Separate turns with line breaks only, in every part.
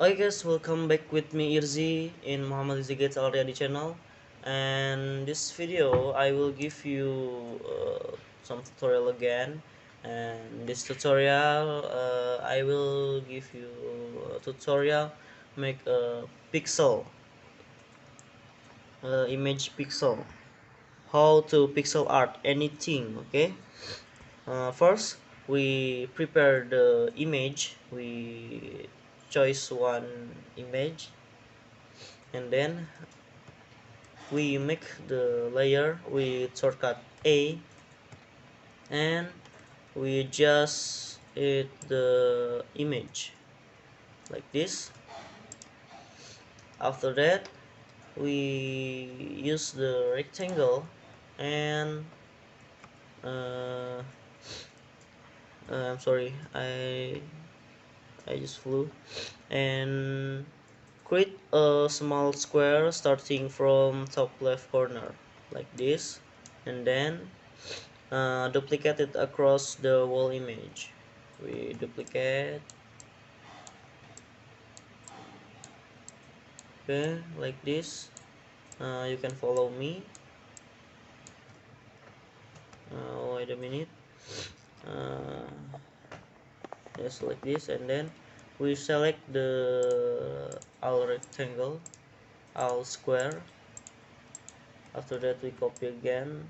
Hi guys, welcome back with me Irzi in Muhammad Irzi Gates Already channel, and this video I will give you some tutorial again. And this tutorial I will give you a tutorial make a pixel image pixel, how to pixel art anything. Okay, first we prepare the image, we choose one image, and then we make the layer with shortcut A, and we adjust it the image like this. After that we use the rectangle, and uh, I'm sorry, I just flew, and create a small square starting from top left corner like this, and then duplicate it across the wall image. We duplicate, okay, like this. You can follow me. Wait a minute. uh, just like this, and then we select the all rectangle, all square. After that we copy again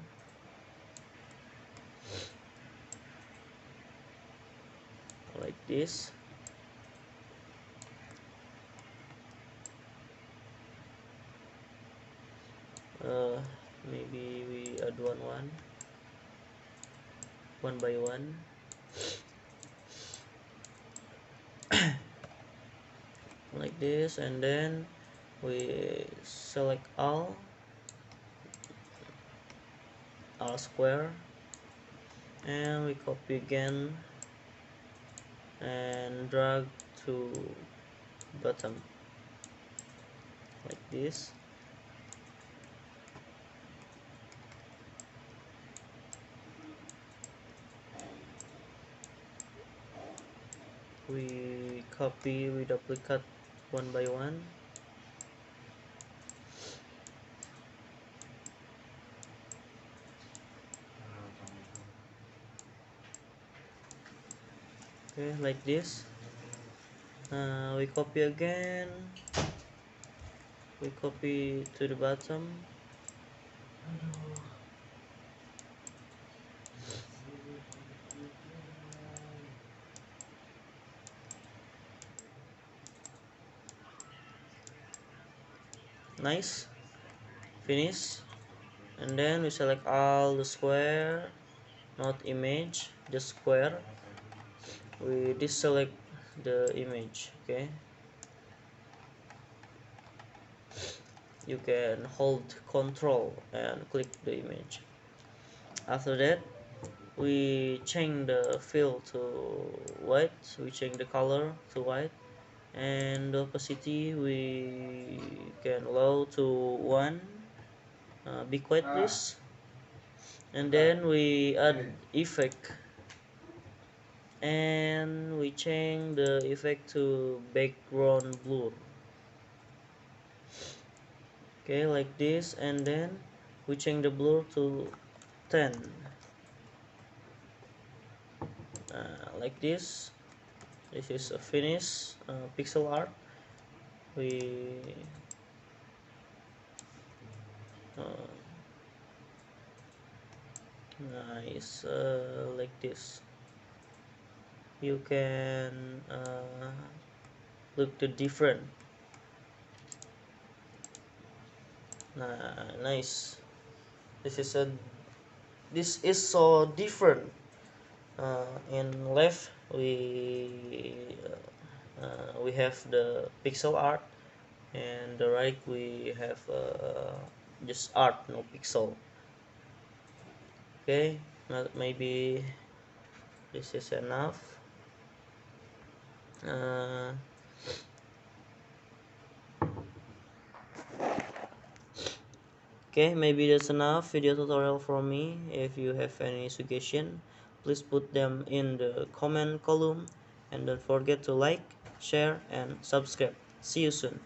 like this. uh, Maybe we add one by one like this, and then we select all square, and we copy again and drag to bottom like this. We duplicate one by one. Okay, like this. We copy again, we copy to the bottom. Nice, finish. And then we select all the square, not image, just square. We deselect the image. Okay, you can hold control and click the image. After that we change the fill to white, we change the color to white, and the opacity we can low to 1. Be quiet please. And then we add effect, and we change the effect to background blur. Okay, like this, and then we change the blur to 10, like this. This is a finished pixel art. We uh, nice, like this. You can look the different. Nice. This is so different. In left we have the pixel art, and the right we have just art, no pixel. Okay, maybe this is enough. uh, okay, maybe that's enough video tutorial from me. If you have any suggestion, please put them in the comment column, and don't forget to like, share, and subscribe. See you soon.